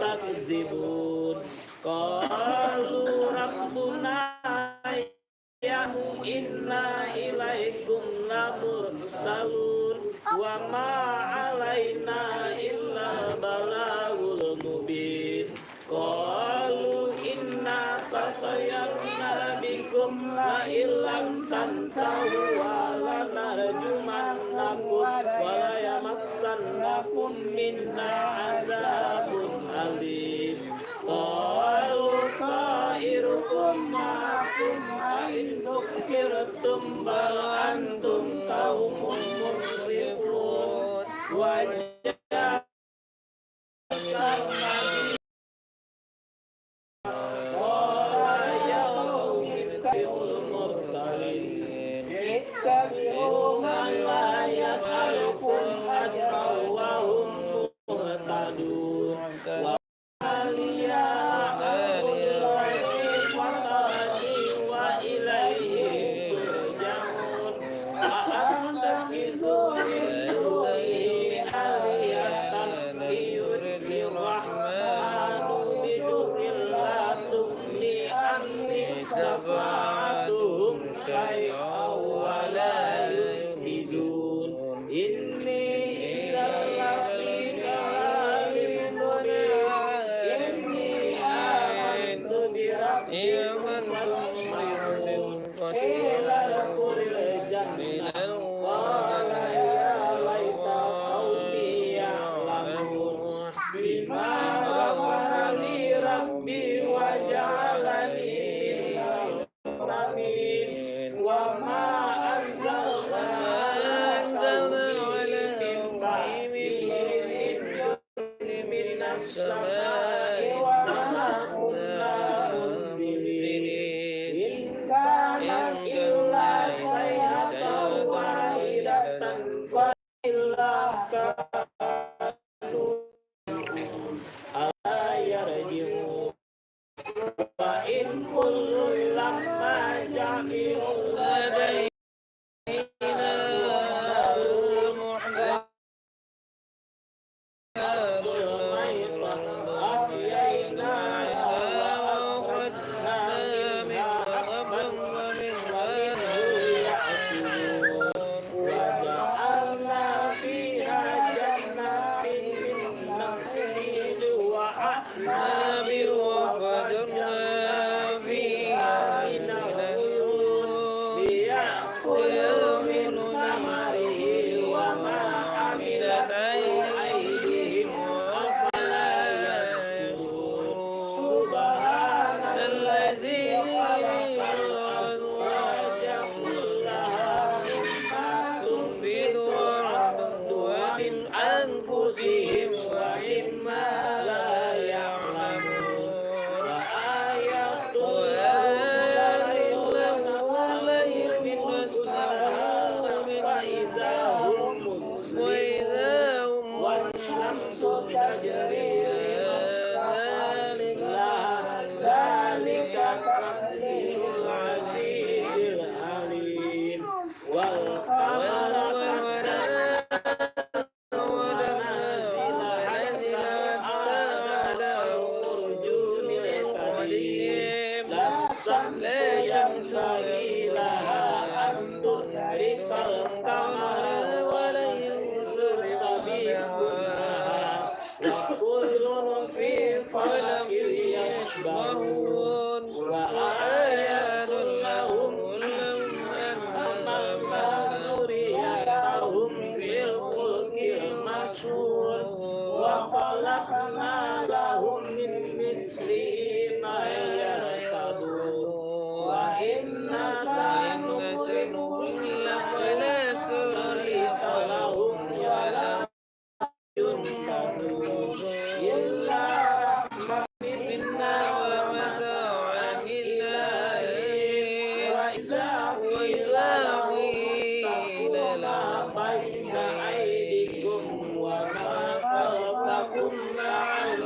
takzibun. Qalu rabbuna inna ilaikum lamursalun wa ma alaina illa balagul mubin. Qalu inna tatayarna bikum la illam tantahu wa lanarjumannakum wa la yamassannakum minna azabun alim. Qalu ta'irukum ma'akum in dzukirtum bal antum qaumun musrifun. Wajah ittabi'u man la yas'alukum ajran wa hum muhtadun. Wa aliya wa ilaihi turja'un. A'takizu min dunihi aliyatan yuridu rahmanu bidurrin la tughni anni syafa'atuhum syai'an wa la yuhizun. Inni idzal lafi dhalalin mubin. Inni amantu bi rabbi ila dukhulil jannah qala ya laita qaumi ya'lamun bima ghafara li rabbi wa ja'alani minal mukramin wa ma anzalna minas samai wa ma kunna munzilin. In kanat illa sayhatan wahidatan fa illa kanu ala yarji'un. Wa in kullun lamma jami'un ladayna baina aidikum wa ma khalfakum la'allakum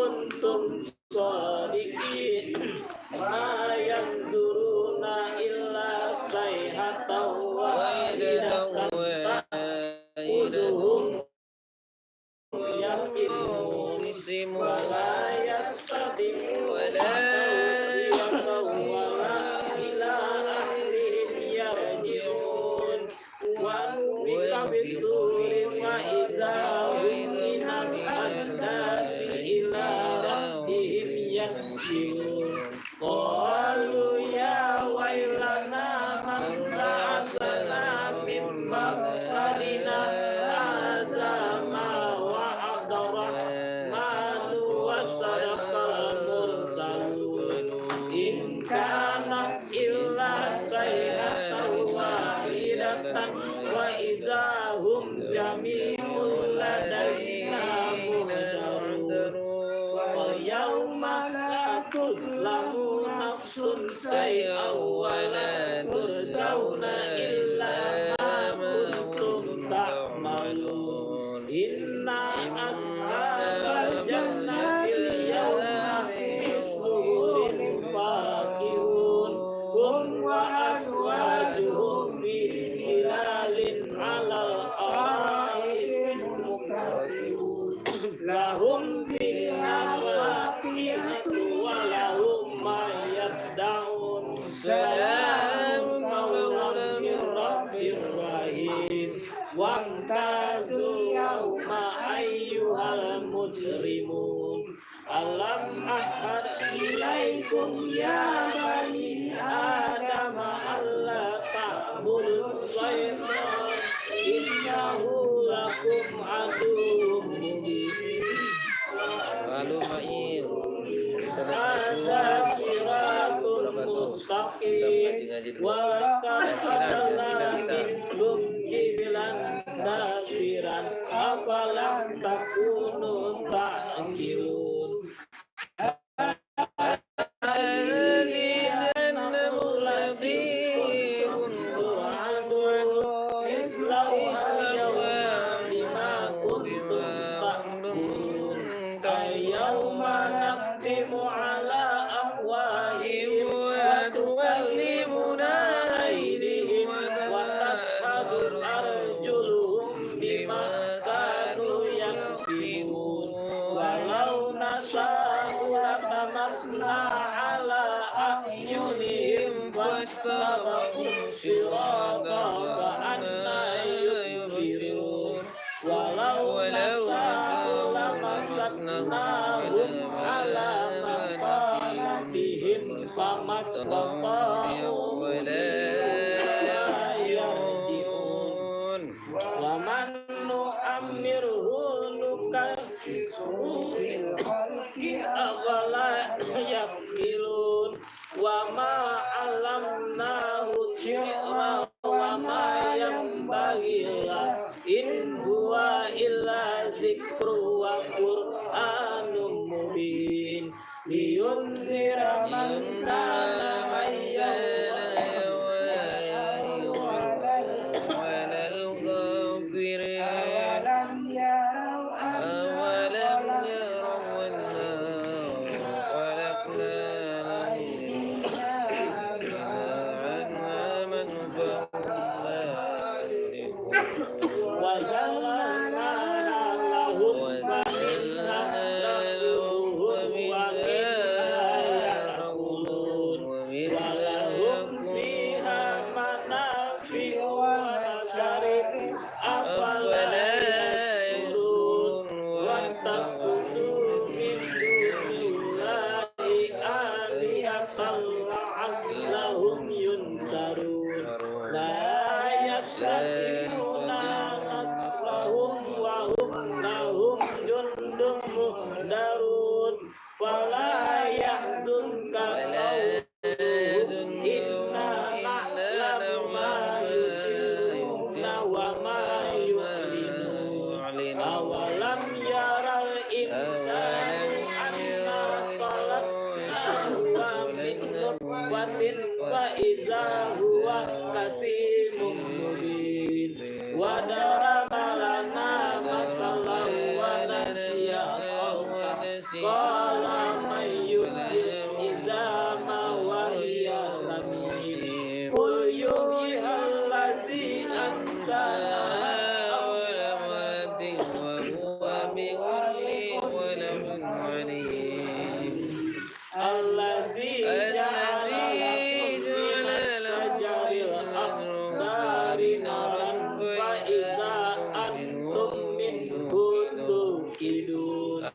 kuntum shadiqin ma yanzuruna illa sayhatan wahidatan ta'khudhuhum yaqinun wala yastati'u wala ila ahlihim yarji'un wa nufika bisuri fa iza hum minal asdasi ila rabbihim yansilun qalu ya wailana man ba'athana min marqadina hadza ma wa'ada rahmanu wa sadaqal mursalun in kana illa sayhatan wahidatan wa iza hum jami'un ladaina muhdarun wa yawma la tuzlamu nafsun shay'an wa la turjawna illa ma kuntum ta'malun inna ashabal jannati al-yawma fi suhurin faqihun hum wa aswajuhum fi hilalin 'alal ara'ik muqarribun lahum fiha faqihatu wa lahum ma yad'un salamun qawlan min rabbir rahim wamtazul yawma ayyuhal mujrimun alam ahad ilaikum ya bani adam alla ta'budus syaitan innahu lakum aduwwun mubin lalu ma'il hadza siratun mustaqim wa laqad minkum jibilan nasiran afalam takunu ta'qilun walau lamasnahum ala maqalatihim famastata'u yarji'un wa man nu'ammirhu nukassirhu fil khalqi afala yasqilun wa ma 'allamnahu syi'ra wa ma yanbaghi lahu in huwa illa zikru wa qur'anum mubin liyunzira man kana hayyan wa lal ghafirin awalam yarau wa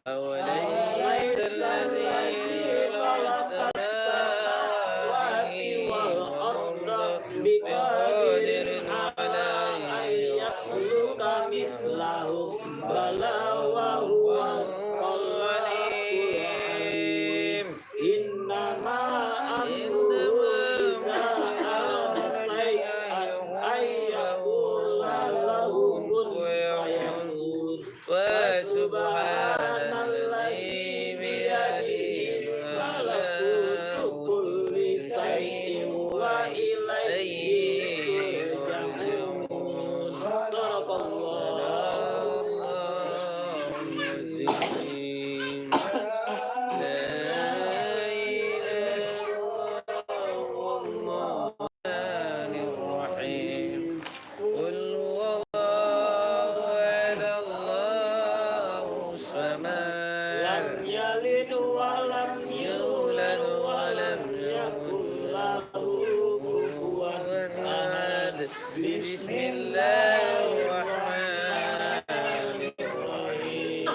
أوليس الذي خلق السماوات والأرض بقادر على أن يخلق مثلهم بلى وهو العليم إنما أمره إذا أراد شيئا أن يقول له كن فيكون وسبحان الذي بيده ملكوت كل شيء وإليه ترجعون صدق الله العظيم لا إله إلا الله الرحمن الرحيم قل هو الله أحد الله الصمد لم يلد ولم يولد ولم يكن له كفوا أحد بسم الله الرحمن الرحيم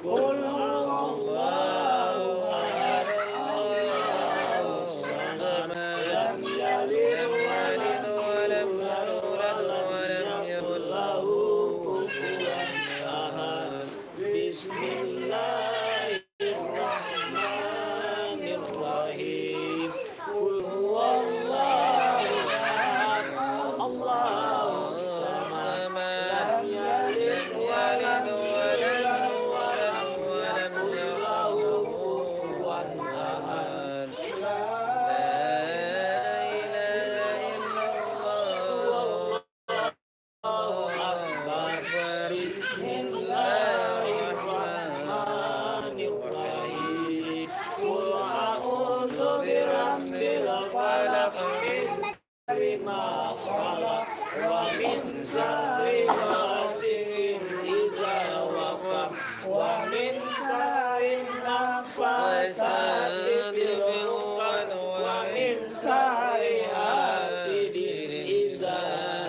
قل هو الله أحد الله الصمد لم يلد ولم يولد ولم يكن له كفوا أحد بسم الله الرحمن الرحيم قل هو الله أحد الله الصمد لم يلد ولم يولد ولم يكن له كفوا أحد لا إله إلا الله الله أكبر بسم الله الرحمن الرحيم قل أعوذ برب الفلق من شر ما خلق ومن شر غاسق إذا وقب ومن شر النفاثات في العقد ومن شر حاسد إذا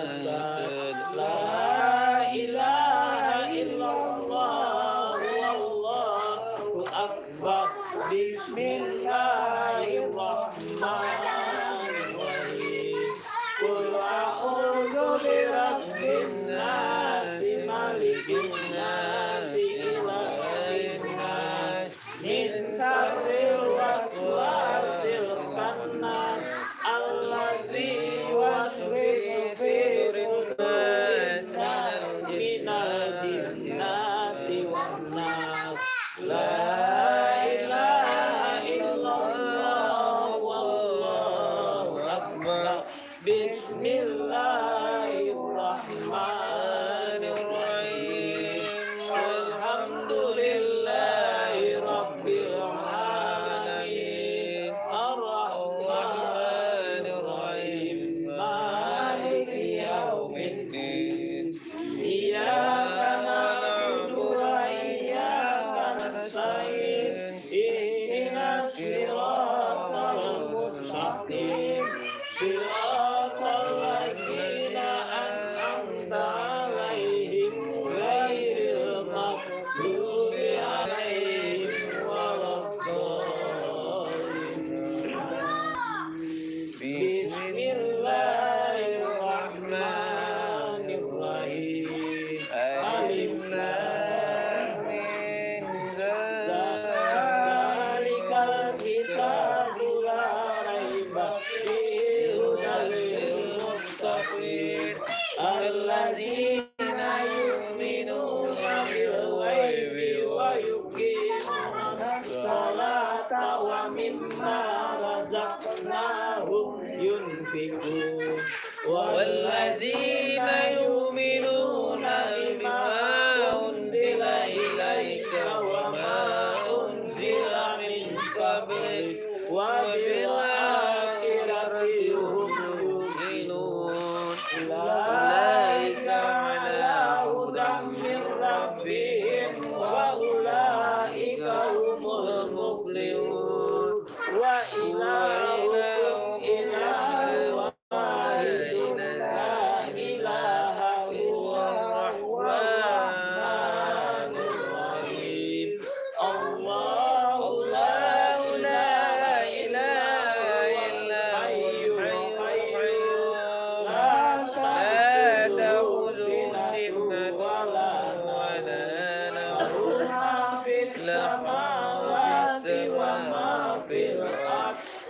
حسد لا إله إلا الله والله أكبر بسم الله الرحمن الرحيم قل أعوذ برب الناس ملك الناس إله الناس من شر الوسواس الخناس الذي يوسوس في الناس من الجنة والناس لا إله إلا الله والله أكبر بسم الله الرحمن الرحيم الحمد لله رب العالمين الرحمن الرحيم مالك يوم الدين إياك نعبد وإياك نستعين اهدنا الصراط المستقيم صراط الذين أنعمت عليهم غير المغضوب عليهم ولا الضالين بسم الله الرحمن الرحيم ألف لام ميم ذلك الكتاب لا ريب فيه هدى للمتقين الذين يؤمنون بالغيب ويقيمون الصلاة ومما رزقناهم ينفقون والذين يؤمنون بما أنزل إليك وما أنزل من قبلك وبالآخرة هم يوقنون أولئك على هدى من ربهم وأولئك هم المفلحون وإلهكم إله واحد لا إله إلا هو الرحمن الرحيم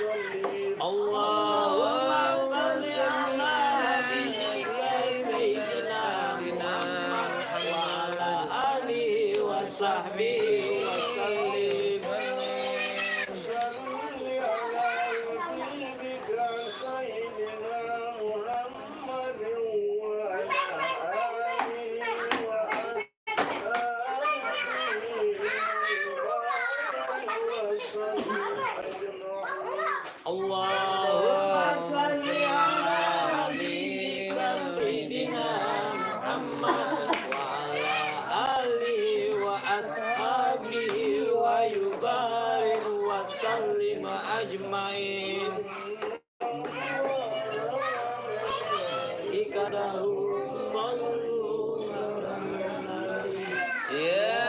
وسلم اللهم صل على نبيك سيدنا محمد وعلى آله وصحبه وسلم صل على حبيبك سيدنا محمد وعلى آله وصحبه وسلم اللهم صل على نبيك سيدنا محمد وعلى آله وأصحابه ويبارك وسلم أجمعين يا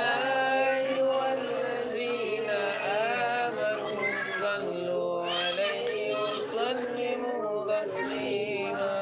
أيها الذين آمنوا صلوا عليه وسلموا تسليما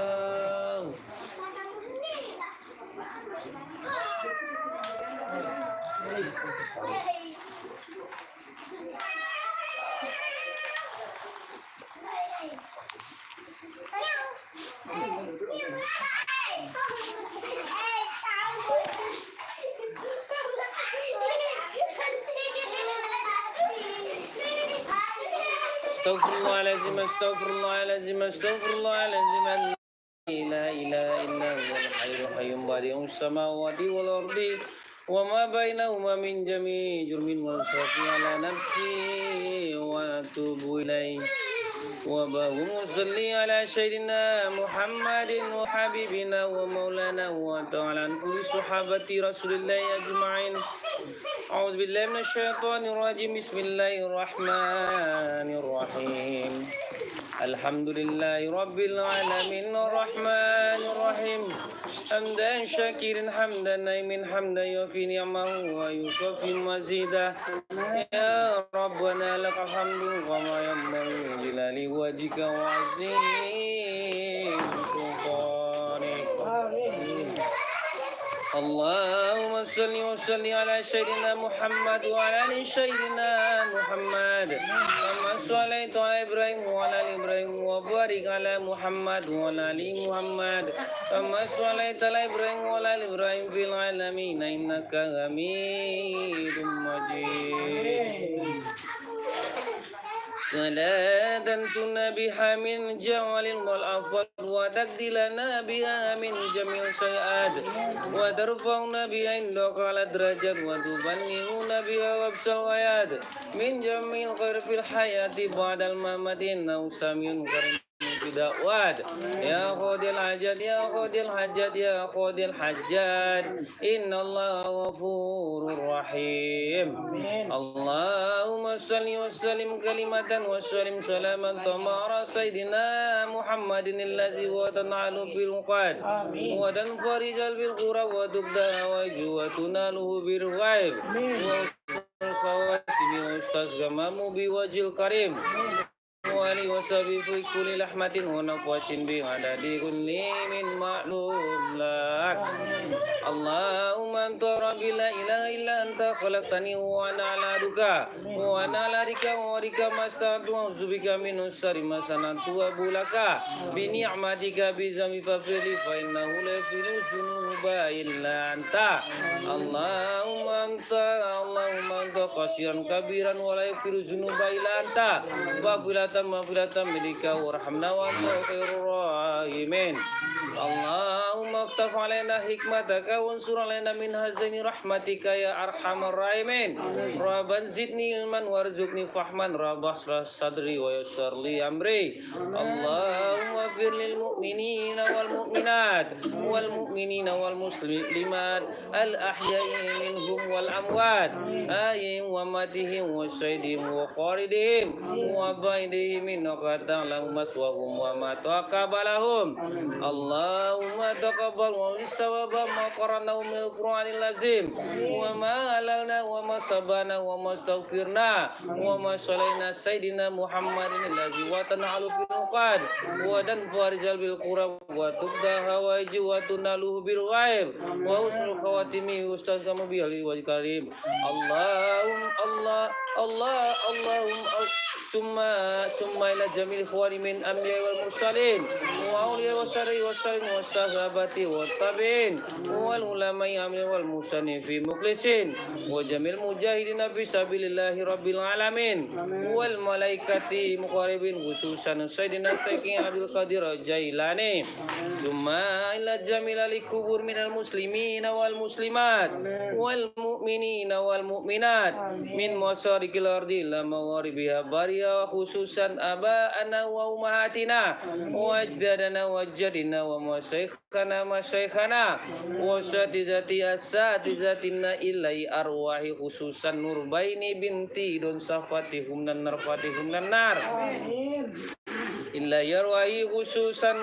استغفر الله العظيم استغفر الله العظيم استغفر الله العظيم لا إله إلا هو الحي القيوم بديع السماوات والأرض وما بينهما من جميع جرم والصافي على نفسي وأتوب إليه وبهو صلي على سيدنا محمد وحبيبنا ومولانا وتعالى عن كل صحابة رسول الله أجمعين أعوذ بالله من الشيطان الرجيم بسم الله الرحمن الرحيم الحمد لله رب العالمين الرحمن الرحيم حمدا شاكرا حمدا نعيم حمدا يوفي نعمه ويكفي مزيدا يا ربنا لك الحمد كما ينبغي لجلال وجهك وعظيم سلطانك اللهم صل وسلم على سيدنا محمد وعلى ال سيدنا محمد كما صليت على ابراهيم وعلى ال ابراهيم وبارك على محمد وعلى ال محمد كما صليت على ابراهيم وعلى ال ابراهيم في العالمين انك حميد مجيد صلاة تنبيها من جوال والأفضل وتقدلنا بها من جميع السيئات وترفعنا بها عندك على الدرجات وتبلغنا بها وابس الغايات من جميع الخير في الحياة بعد الممات إنه سميع قريب بدعوات يا خذ الحاجات يا خذ الحاجات يا خذ الحاجات إن الله غفور رحيم اللهم صل وسلم كلمة وسلم سلاما تمارى سيدنا محمد الذي هو تنعل في الوقات وتنفرج بالقرى وتبدأ وجه وتناله بالغيب والخواتم واستسقمه بوجه الكريم وعلي وسبي في كل لحمة ونقوش بعدد كل من معلوم لك اللهم أنت ربي لا إله إلا أنت خلقتني وأنا على ركع وأنا على ركع ورك ما استطعت وأعوذ بك من الشر ما صنعت وأبو لك بنعمتك بذنبي فاغفر لي فإنه لا يغفر الذنوب إلا أنت اللهم أنت قاسيا كبيرا ولا يغفر الذنوب إلا أنت مغفرة منك وارحمنا وأنت خير الراحمين اللهم افتح علينا حكمتك وانصر علينا من هزين رحمتك يا أرحم الراحمين ربنا زدني علما وارزقني فهما رب اشرح صدري ويسر لي أمري اللهم اغفر للمؤمنين والمؤمنات والمؤمنين والمسلمات الأحياء منهم والأموات آيهم وماتهم وشهدهم وخالدهم وبعدهم إنك تعلم مثواهم وما تقبله lahum. Allahumma taqabbal wa sawaba ma qara'na min al-Qur'anil azim wa ma halalna wa ma sabana wa ma astaghfirna wa ma salaina sayyidina Muhammadin allazi wa tan'alu bil uqad wa dan farijal bil qurab wa tubda hawaiji wa tunaluhu bil ghaib wa usnul khawatimi ustaz kamu bil wajh karim. Summa ila jamil ikhwani min anbiya wal mursalin wa awliya wa sari wa salim wa sahabati wa tabi'in wal ulama'i amil wal musannifi mukhlisin wa jamil mujahidina fi sabilillahi rabbil alamin wal malaikati muqarribin khususan sayyidina Syekh Abdul Qadir Jailani. Summa ila jamil al-kubur minal muslimina wal muslimat wal mu'minina wal mu'minat min masarikil ardi ila magharibiha bariya wa khususan aba'ana wa ummahatina wa ajdadana wa jadina wa masyayikhana wa asatizatina ilai arwahi khususan Nurbaini binti don safatihum nan narfatihum nan nar illa yarwahi khususan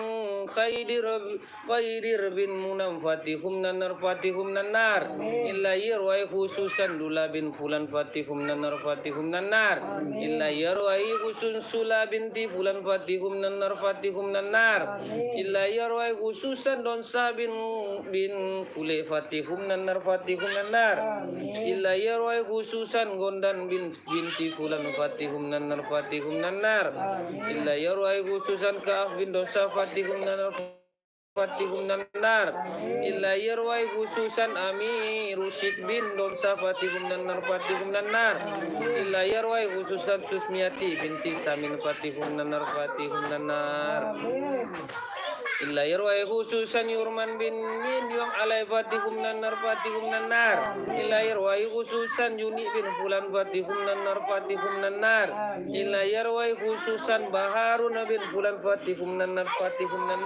khairir bin munam fatihum nan narfatihum nan nar illa yarwahi khususan Dula bin fulan fatihum nan narfatihum nan nar illa yarwahi khususan Sula binti fulan fatihum nan narfatihum nan nar illa yarwahi khususan Donsa bin Kule fatihum nan narfatihum nan nar illa yarwahi khususan Gondan binti fulan fatihum nan narfatihum nan nar illa yarwahi khususan Ka'af bin Dosa fatihum nan fatihum nan nar illa yarwahi khususan Ami Rusyid bin Donsa fatihum nan fatihum nan nar illa yarwahi khususan Susmiati binti Samin fatihum nan fatihum nan nar illa yarwahi khususan Yurman bin Yom alai fatihum nan fatihum nan nar illa yarwahi khususan Juni bin Fulan fatihum nan fatihum nan nar illa yarwahi khususan Baharun bin Fulan fatihum nan fatihum nan